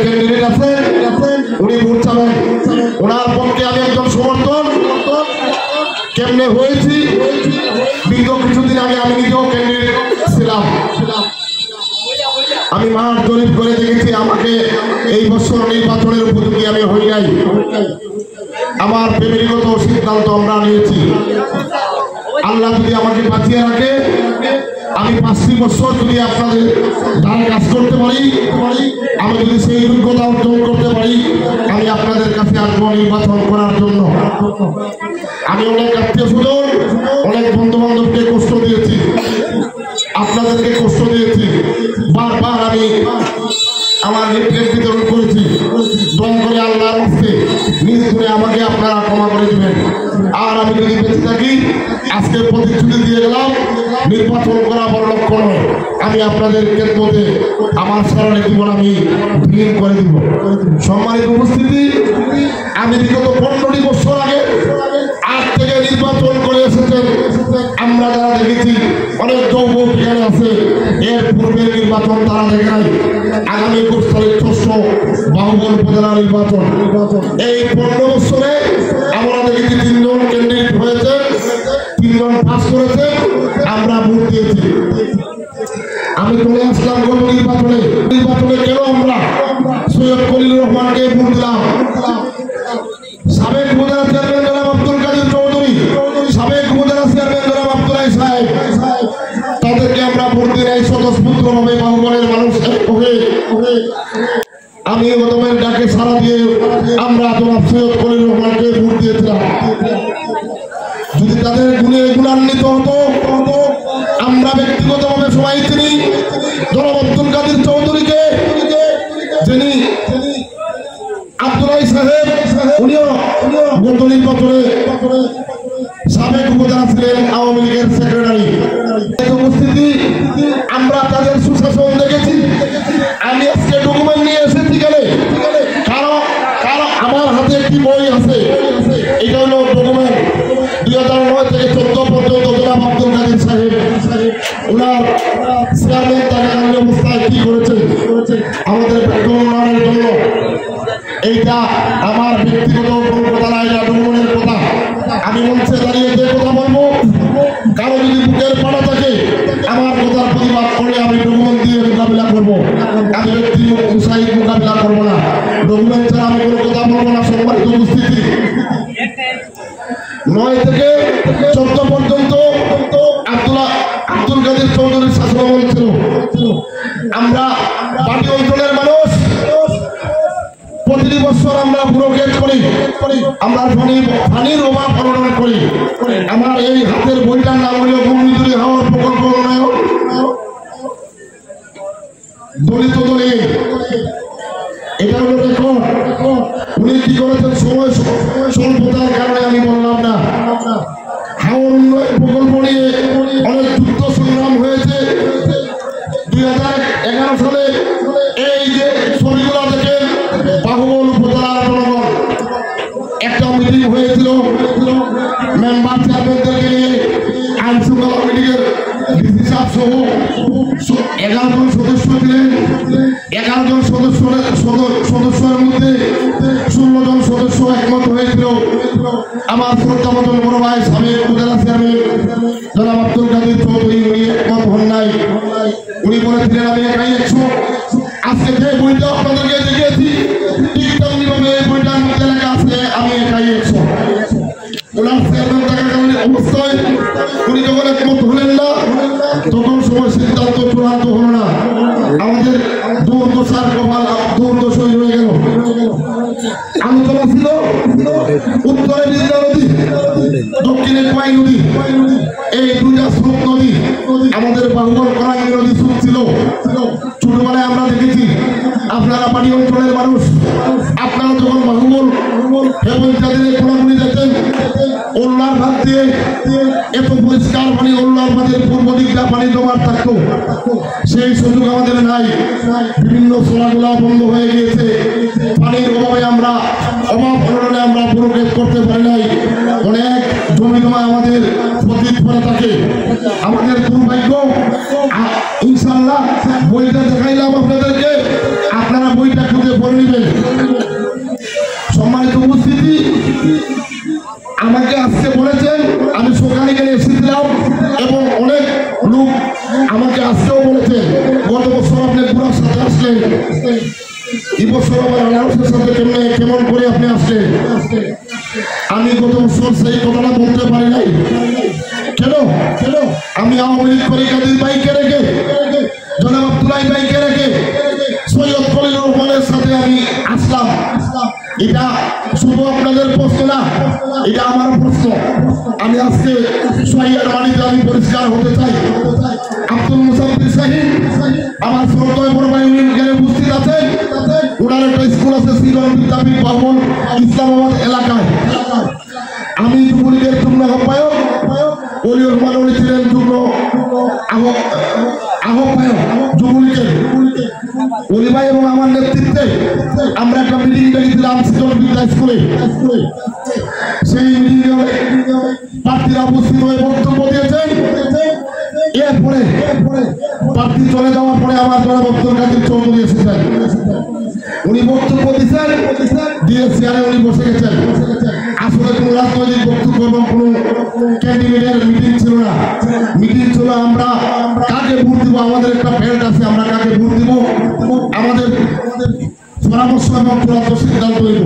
Candidate আছেন উনি vote চাবেন, ওনার পক্ষে আমি একজন সমর্থন। কেমনে হয়েছি বিগত কিছুদিন আগে আমি নিজেও ক্যান্ডিডেট ছিলাম। আমি মাঠ জরিপ করে দেখেছি আমাকে এই বছর নির্বাচনের উপযোগী আমি হই নাই। আমার ফ্যামিলিগত সিদ্ধান্ত আমরা নিয়েছি। আল্লাহ যদি আমাকে বাঁচিয়ে রাখে আমি 5টি বছর যদি আপনাদের দ্বারা কাজ করতে পারি, আমি যদি সেই যোগ্যতা অর্জন করতে পারি, আমি আপনাদের কাছে আসবো নির্বাচন করার জন্য। আমি অনেক আত্মীয় স্বজন অনেক বন্ধু বান্ধবকে কষ্ট দিয়েছি, আপনাদেরকে কষ্ট দিয়েছি, বারবার আমি আমার লিফলেট বিতরণ করেছি। দয়া করে আল্লাহর হস্তে নিজ করে আমাকে আপনারা ক্ষমা করে দেবেন। আর আমি যদি বেঁচে থাকি আজকে প্রতিশ্রুতি দিয়ে গেলাম নির্বাচন করা বড় লক্ষ্য নয়, আমি আপনাদের ক্ষেত্রে আমার সারা জীবন আমি বিলীন করে দিব। সম্মানিত উপস্থিতি, আমি বিগত 15টি বছর আগে আজ থেকে নির্বাচন করে এসেছেন। আমরা যারা দেখেছি অনেক যৌবক এখানে আছে, এর পূর্বের নির্বাচন তারা দেখে নাই। আগামী 21 তারিখ 6 বাহুবল উপজেলা নির্বাচন, এই 15 বছরে আমরা দেখেছি 3 জন ক্যান্ডিডেট হয়েছে, 3 জন পাস করেছে, আমরা ভোট দিয়েছি। আমি চলে আসলাম গত নির্বাচনে কেন আমরা সৈয়দ খলিলুর রহমানকে ভোট দিলাম। সাবেক উপজেলা চেয়ারম্যান জনাব আব্দুল কাদের চৌধুরী, সাবেক উপজেলা চেয়ারম্যান জনাব আব্দুল্লাহ সাহেব, তাদেরকে আমরা ভোট দিয়ে স্বতঃস্ফূর্তভাবে বাহুবলের মানুষ আমি প্রথমের ডাকে সারা দিয়ে আমরা জনাব সৈয়দ খলিলুর রহমানকে ভোট দিয়েছিলাম। যদি তাদের গুণে গুণান্বিত হতো আমরা ব্যক্তিগতভাবে সবাই চিনি জনাব আব্দুল কাদের চৌধুরীকে, যিনি আব্দুল্লাহ সাহেব উনিও গত নির্বাচনে সাবেক উপজেলা ছিলেন আওয়ামী লীগের সেক্রেটারি। উপস্থিতি আমরা তাদের সুশাসন দেখেছি। আমি আজকে ডকুমেন্ট নিয়ে এসেছি কারণ আমার হাতে একটি বই আছে, এটা হলো ডকুমেন্ট 2009 থেকে 14 পর্যন্ত জনাব আব্দুল কাদের সাহেব ওনার চেয়ারম্যান থাকাকালীন অবস্থায় কি করেছে আমাদের উন্নয়নের জন্য। এইটা আমার ব্যক্তিগত কথা না, এটা ডকুমেন্টের কথা। আমি মঞ্চে দাঁড়িয়ে যে কথা বলবো, কারো যদি বুকের পাড়া থাকে আমার কথার প্রতিবাদ করে আমি ডকুমেন্ট দিয়ে মোকাবিলা করবো। আমি ব্যক্তি উৎসাহিত মোকাবিলা করবো না, ডকুমেন্ট ছাড়া আমি কোনো কথা বলবো না। সম্মানিত উপস্থিতি, 9 থেকে 14 পর্যন্ত আব্দুল কাদের চৌধুরীর শাসনামল ছিল। আমরা বাটি অঞ্চলের মানুষ প্রতি বছর আমরা ব্রোকেজ করি, আমরা পানির অভাব অনুমান করি। আমার এই হাতের বইটার নাম হল ভূমিজুরি হাওয়ার প্রকল্প উন্নয়ন দলিত দলে। এটা হলো রেকর্ড। উনি কি করেছেন সময় স্বল্পতার কারণে আমি বললাম না। হাওর উন্নয়ন প্রকল্প নিয়ে অনেক যুদ্ধ সংগ্রাম হয়েছে। 2011 সালে এই যে ছবিগুলো দেখেন বাহুবল উপজেলার জনগণ একটা মিটিং হয়েছিল, মেম্বার চেয়ারম্যানদেরকে নিয়ে আইন শৃঙ্খলা কমিটির ডিসি সাহেব সহ 11 জন সদস্য ছিলেন। 11 জন সদস্যের মধ্যে 16 জন সদস্য একমত হয়েছিল। আমার শ্রদ্ধাভাজন বড় ভাই সাবেক উপজেলা চেয়ারম্যান জনাব আব্দুল কাদের চৌধুরী উনি একমত হন নাই। উনি বলেছিলেন আমি একাই 100। আজকে যে বইটা আপনাদেরকে দেখিয়েছি ঠিক তেমনিভাবে এই বইটার মধ্যে লেখা আছে আমি একাই 100। ওনার চেয়ারম্যান থাকাকালীন অবস্থায় উনি যখন একমত হলেন না তখন সময় সিদ্ধান্ত চূড়ান্ত হলো না। আমাদের দুর্দশার কপাল দুর্দশাই রয়ে গেল। আলোচনা ছিল উত্তরে বিজলা নদী, দক্ষিণে কোয়াই নদী, এই দুইটা স্রোত নদী। আমাদের বাহুবল করাঙ্গি নদী স্রোত ছিল। ছোটবেলায় আমরা দেখেছি, আপনারা পানি অঞ্চলের মানুষ, আপনারা যখন বাহুবল এবং যাদের কোনাগুলি যেতেন ওল্লার ভাত দিয়ে এত পরিষ্কার পানি, ওল্লার ভাতের পূর্ব দিকটা পানি জমার থাকতো, সেই সুযোগ আমাদের নাই। বিভিন্ন সোলাগুলা বন্ধ হয়ে গিয়েছে। পানির অভাবে আমরা প্রোগ্রেস করতে পারি নাই। অনেক জমি জমা আমাদের পতিত পড়ে থাকে। আমাদের দুর্ভাগ্য। ইনশাআল্লাহ বইটা দেখাইলাম আপনাদেরকে, আপনারা বইটা খুঁজে পড়ে এবছর আমার আনাউন্সের সাথে কেমন করে আপনি আসলেন? আমি গত বছর সেই কথাটা বলতে পারি নাই। কেন আমি আওয়ামী লীগ করে কাদের বাইকে রেখে, জনাব আব্দুল্লাহ বাইকে রেখে সৈয়দ খলিলুর রহমানের সাথে আমি আসলাম। এটা শুধু আপনাদের প্রশ্ন না, এটা আমার প্রশ্ন। আমি আজকে সোহাইয়ার বাড়িতে আমি পরিষ্কার হতে চাই। আব্দুল মুসাফির সাহিব আমার শ্রদ্ধেয় বড় ভাই, উনি এখানে উপস্থিত আছেন। ওনার একটা স্কুল আছে শ্রীগণ বিদ্যাপীঠ ভবন, ইসলামাবাদ এলাকায়। আমি যুবলীগের যুগ্ম আহ্বায়ক, অলিউর রহমান উনি ছিলেন যুগ্ম আহ্বায়ক যুবলীগের। অলি ভাই এবং আমার নেতৃত্বে আমরা একটা মিটিং ডেকেছিলাম শ্রীগণ বিদ্যা স্কুলে। সেই মিটিংয়ে প্রার্থীরা উপস্থিত হয়ে বক্তব্য দিয়েছেন। এরপরে প্রার্থী চলে যাওয়ার পরে আমার জনাব আব্দুল কাদের চৌধুরী এসেছেন। উনি বক্তব্য দিচ্ছেন, দিয়ে চেয়ারে উনি বসে গেছেন। আসলে কোনো রাজনৈতিক বক্তব্য এবং কোনো ক্যান্ডিডেটের মিটিং ছিল না। মিটিং ছিল আমরা কাকে ভোট দিব, আমাদের একটা বেল্ট আছে, আমরা কাকে ভোট দিব, আমাদের পরামর্শ এবং চূড়ান্ত সিদ্ধান্ত নিব।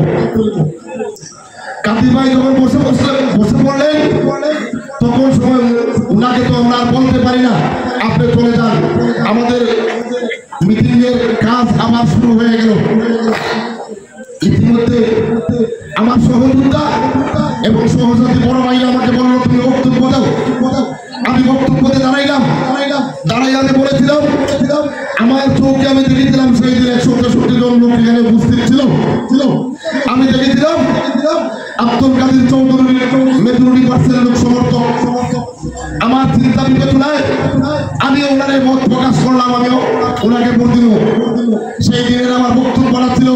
কাদির ভাই যখন বসে পড়লেন, তখন সময় উনাকে তো আমরা বলতে পারি না আপনি চলে যান, আমাদের মিটিং এর কাজ আবার শুরু হয়ে গেল। ইতিমধ্যে আমার সহযোদ্ধা এবং সহযোগী বড় ভাই আমাকে বললো তুমি বক্তব্য দাও। আমি বক্তব্যতে দাঁড়াইলাম। আমি বলেছিলাম আমার চোখে আমি দেখেছিলাম সেই দিন 163 জন লোক এখানে উপস্থিত ছিল। আমি দেখেছিলাম আব্দুল কাদের চৌধুরী মেজরিটি পার্সেন্ট লোক সমর্থক। আমার চিন্তা বিবেচনায় আমি ওনার মত প্রকাশ করলাম, আমিও ওনাকে ভোট দিব। সেই দিনের আমার বক্তব্য ছিল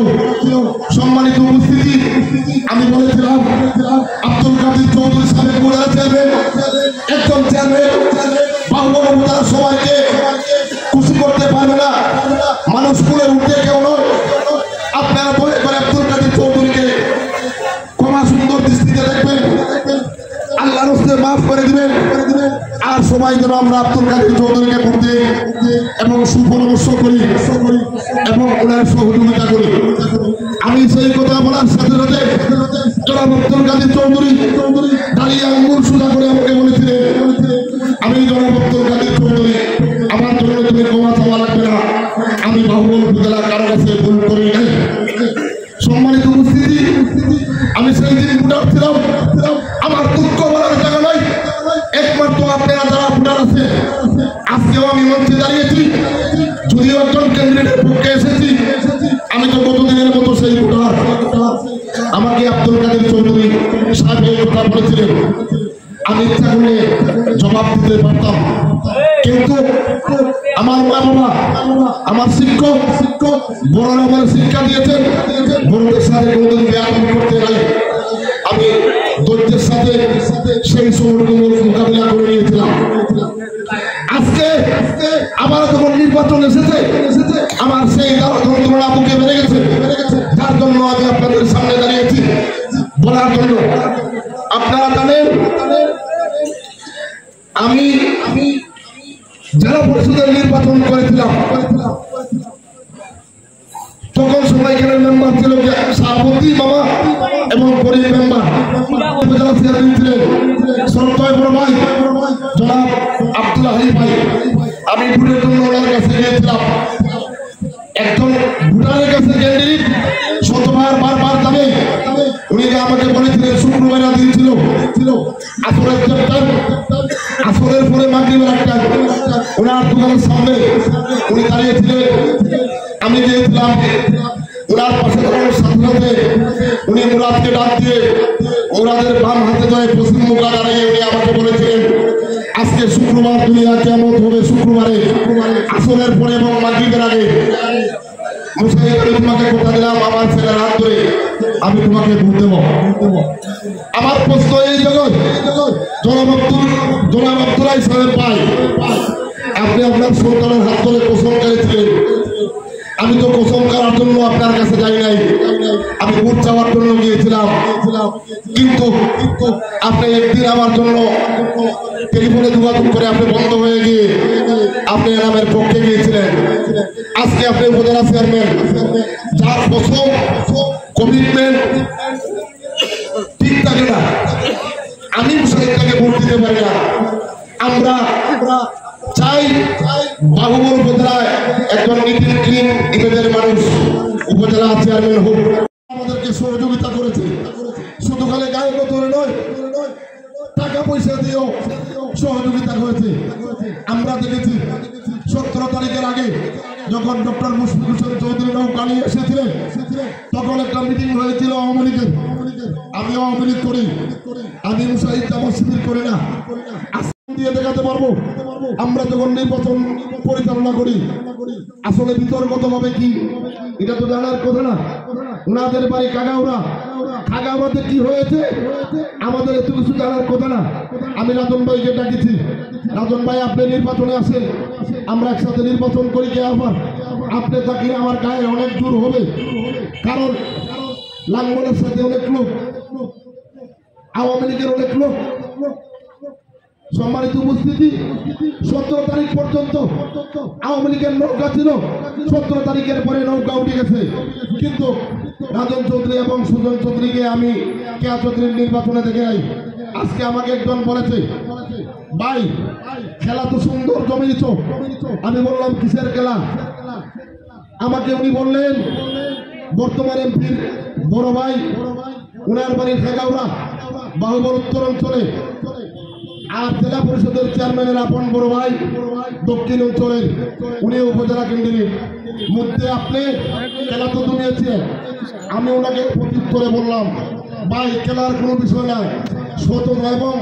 সম্মানিত উপস্থিতি। আমি বলেছিলাম আব্দুল কাদের চৌধুরী সাবেক উপজেলা চেয়ারম্যান, একজন চেয়ারম্যান বাহুবল সবাইকে খুশি করতে পারবে না, মানুষ কুলে উঠতে কেউ নয়। আপনারা বলে করে আব্দুল কাদের চৌধুরীকে ক্ষমা সুন্দর দৃষ্টিতে দেখবেন, আল্লাহর হস্তে মাফ করে দিবেন। আর সবাই যেন আমরা আব্দুল কাদের চৌধুরীকে ভোট দিই এবং সুপরামর্শ করি এবং ওনার সহযোগিতা করি। আমি সেই কথা বলার সাথে সাথে জনাব আব্দুল কাদের চৌধুরী দাঁড়িয়ে আঙ্গুল সোজা করে আমাকে বলেছিলেন, আমি জনাব আব্দুল কাদের চৌধুরী, আমার জন্য তুমি ক্ষমা চাওয়া লাগবে না, আমি বাহুবল উপজেলা কারো কাছে ভুল করি নাই। সম্মানিত উপস্থিতি, আমি সেই দিন ভোটার ছিলাম। আমার দুঃখ বলার জায়গা নয়, একমাত্র আপনারা যারা ভোটার আছে, আজকেও আমি মঞ্চে দাঁড়িয়েছি, যদিও একজন ক্যান্ডিডেটের পক্ষে এসেছি, আমি তো গতদিনের মতো সেই ভোটার। আমাকে আব্দুল কাদের চৌধুরী সাহেব এই কথা বলেছিলেন, আমি ইচ্ছা করলে জবাব দিতে পারতাম, কিন্তু আমার মা বাবা, আমার শিক্ষক বড়রা আমার শিক্ষা দিয়েছেন, বড়দের সাথে কোনোদিন ব্যায়াম করতে নাই। আমি ধৈর্যের সাথে সেই সময়গুলো মোকাবিলা করে নিয়েছিলাম। আজকে আবার যখন নির্বাচন এসেছে, আমার সেই যন্ত্রণা বুকে বেড়ে গেছে, যার জন্য আমি আপনাদের সামনে দাঁড়িয়েছি বলার জন্য। আপনারা জানেন আমি জেলা পরিষদের নির্বাচন করেছিলাম, তখন সবাই এখানে মেম্বার ছিল সভাপতি বাবা এবং গরিব মেম্বার উপজেলা চেয়ারম্যান ছিলেন শ্রদ্ধেয় বড় ভাই জনাব আব্দুল হাই ভাই। আমি ভোটের জন্য ওনার কাছে গিয়েছিলাম। একজন ভোটারের কাছে ক্যান্ডিডেট শতবার বারবার যাবে, উনি আমাকে বলেছিলেন শুক্রবারের দিন ছিল আসরের চ্যাপ্টার, আসরের পরে মাগরিবের একটা ওনার দোকানের সামনে উনি দাঁড়িয়েছিলেন। আমি গিয়েছিলাম ওনার পাশে দাঁড়ানোর সাথে সাথে উনি মুরাদকে ডাক দিয়ে মুরাদের বাম হাতে ধরে পশ্চিম মুখা দাঁড়িয়ে উনি আমাকে বলেছিলেন আজকে শুক্রবার দুনিয়া কেমন হবে, শুক্রবারে আসরের পরে এবং মাগরিবের আগে মুসাইদ আমি তোমাকে কথা দিলাম আমার ছেলের হাত ধরে আমি তোমাকে ভোট দেব। আমার প্রশ্ন এই জগৎ জনাব আব্দুল্লাহ সাহেব ভাই, আপনি আপনার সন্তানের হাত ধরে কসম করেছিলেন, আমি তো কসম করার জন্য আপনার কাছে যাই নাই, আমি ভোট চাওয়ার জন্য গিয়েছিলাম। কিন্তু আপনি একদিন আমার জন্য টেলিফোনে যোগাযোগ করে আপনি বন্ধ হয়ে গিয়ে আপনি এনামের পক্ষে গিয়েছিলেন। আজকে আপনি উপজেলা চেয়ারম্যান, যার প্রথম কমিটমেন্ট ঠিক থাকে না, আমি মুসাইদকে ভোট দিতে পারি না। আমরা চাই বাহুবল উপজেলায় একজন নীতিহীন ইমেজের মানুষ উপজেলা চেয়ারম্যান হোক। আমাদেরকে সহযোগিতা করেছে, শুধু খালি গায়ে বদলে নয়, টাকা পয়সা দিয়েও সহযোগিতা করেছে। আমরা দেখেছি 17 তারিখের আগে যখন ডক্টর মুশফিক হোসেন চৌধুরী নৌকা নিয়ে এসেছিলেন, তখন একটা মিটিং হয়েছিল আওয়ামী লীগের। আমি আওয়ামী লীগ করি, আমি মুসাইদ জামাত শিবির করি না। দিয়ে দেখাতে পারবো আমরা যখন নির্বাচন পরিচালনা করি আসলে বিতর্কতভাবে কি, এটা তো জানার কথা না। ওনাদের বাড়ি কাগাউড়া, কাগাউড়াতে কি হয়েছে আমাদের এত কিছু জানার কথা না। আমি রাজন ভাইকে ডাকিছি, রাজন ভাই আপনি নির্বাচনে আসেন, আমরা একসাথে নির্বাচন করি। কে আবার আপনি থাকলে আমার গায়ে অনেক দূর হবে, কারণ লাঙ্গলের সাথে অনেক লোক, আওয়ামী লীগের অনেক লোক। সম্মানিত উপস্থিতি, 17 তারিখ পর্যন্ত আওয়ামী লীগের নৌকা ছিল, 17 তারিখের পরে নৌকা উঠে গেছে। কিন্তু রাজন চৌধুরী এবং সুজন চৌধুরীকে আমি কেয়া চৌধুরীর নির্বাচনে দেখে নাই। আজকে আমাকে একজন বলেছে, ভাই খেলা তো সুন্দর জমিয়েছ। আমি বললাম কিসের খেলা? আমাকে উনি বললেন বর্তমান এমপির বড় ভাই, উনার বাড়ি ঠেকাউড়া বাহুবল উত্তর অঞ্চলে, আর জেলা পরিষদের চেয়ারম্যানের আপন বড় ভাই দক্ষিণ অঞ্চলের, উনি উপজেলা কেন্দ্রের মধ্যে আপনি খেলা তো জমিয়েছেন। আমি ওনাকে প্রত্যুত্তরে বললাম, ভাই খেলার কোনো বিষয় নাই, সততা এবং